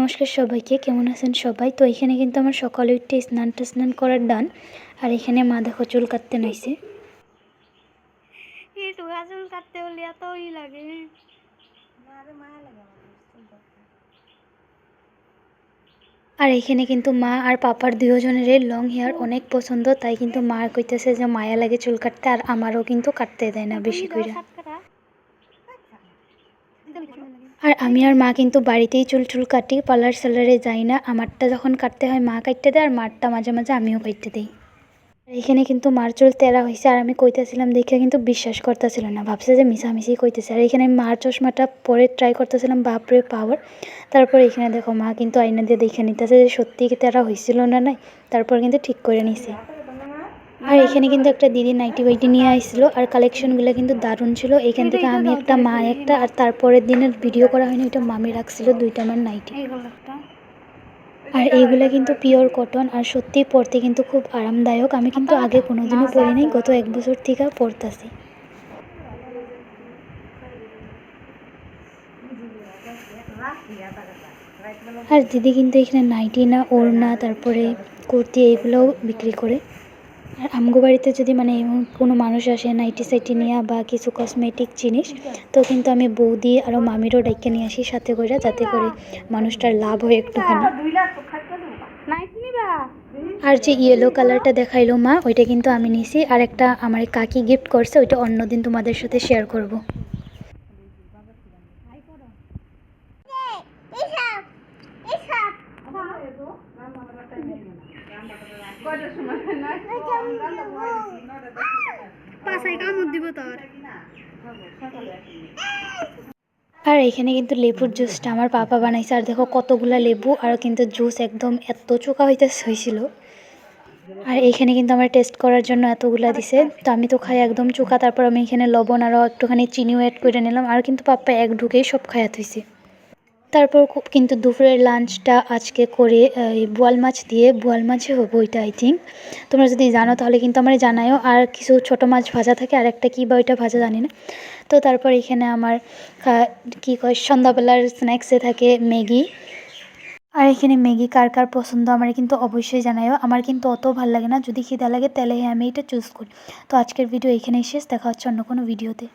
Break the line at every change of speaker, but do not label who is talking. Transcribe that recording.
নমস্কার সবাইকে, কেমন আছেন সবাই? তো এখানে কিন্তু আমার সকালে উঠে স্নান করার ডান। আর এখানে মা দেখো চুল কাটতে নাইছে।
চুল কাটতে হলে এতই লাগে।
আর এখানে কিন্তু মা আর পাপার দুজনের লং হেয়ার অনেক পছন্দ, তাই কিন্তু মা কইতেছে যে মায়া লাগে চুল কাটতে, আর আমারও কিন্তু কাটতে দেয় না বেশি কইরা। আর আমি আর মা কিন্তু বাড়িতেই চুল কাটি, পার্লার সালারে যাই না। আমারটা যখন কাটতে হয় মা কাটতে দেয়, আর মারটা মাঝে মাঝে আমিও কাটতে দিই। এখানে কিন্তু মার চুল তেরা হয়েছে, আর আমি কইতেছিলাম দেখে কিন্তু বিশ্বাস করতেছিল না, ভাবছে যে মিশামিশি কইতেছে। আর এখানে মার চশমাটা পরে ট্রাই করতেছিলাম, বাপরে পাওয়ার। তারপর এখানে দেখো মা কিন্তু আয়না দিয়ে দেখে নিতেছে যে সত্যি কি তেরা হয়েছিল না নাই। তারপর কিন্তু ঠিক করে নিছে। আর এখানে কিন্তু একটা দিদি নাইটি বাইটি নিয়ে আসছিলো, আর কালেকশনগুলো কিন্তু দারুণ ছিল। এখান থেকে আমি একটা, মা একটা, আর তারপরের দিনের ভিডিও করা হয়নি, ওইটা মামি রাখছিল দুইটা আমার নাইটি। আর এইগুলো কিন্তু পিওর কটন, আর সত্যি পরতে কিন্তু খুব আরামদায়ক। আমি কিন্তু আগে কোনোদিনও পরি নাই, গত 1 বছর থেকে পরতাছি। আর দিদি কিন্তু এখানে নাইটি না, ওড়না, তারপরে কুর্তি এইগুলোও বিক্রি করে। আর আমগো বাড়িতে যদি মানে এমন কোনো মানুষ আসে নাইটি সাইটি নিয়ে বা কিছু কসমেটিক জিনিস, তো কিন্তু আমি বৌদি আরও মামিরও ডাইকে নিয়ে আসি সাথে করে, যাতে করে মানুষটার লাভ হয় একটুখানি। আর যে ইয়েলো কালারটা দেখাইলো মা, ওইটা কিন্তু আমি নিছি। আর একটা আমার কাকি গিফট করছে, ওইটা অন্যদিন তোমাদের সাথে শেয়ার করব। আর এখানে কিন্তু লেবুর জুসটা আমার পাপা বানাইছে। আর দেখো কতগুলা লেবু, আর কিন্তু জুস একদম এত চোখা হয়েছিল। আর এখানে কিন্তু আমার টেস্ট করার জন্য এতগুলা দিছে, তো আমি তো খাই একদম চোখা। তারপর আমি এখানে লবণ আরও একটুখানি চিনিও অ্যাড করে নিলাম। আর কিন্তু পাপ্পা এক ঢুকেই সব খায়া থইছে। তারপর কিন্তু দুপুরের লাঞ্চটা আজকে করে বোয়াল মাছ দিয়ে, বোয়াল মাছই হবে ওইটা আই থিঙ্ক। তোমরা যদি জানো তাহলে কিন্তু আমার জানায়ও। আর কিছু ছোটো মাছ ভাজা থাকে, আর একটা কী বা ওইটা ভাজা জানি না। তো তারপর এখানে আমার কী কয় সন্ধ্যাবেলার স্ন্যাক্সে থাকে ম্যাগি। আর এখানে ম্যাগি কার কার পছন্দ আমার কিন্তু অবশ্যই জানায়ও। আমার কিন্তু অত ভালো লাগে না, যদি খিদা লাগে তাহলে আমি এটা চুজ করি। তো আজকের ভিডিও এখানেই শেষ, দেখা হচ্ছে অন্য কোনো ভিডিওতে।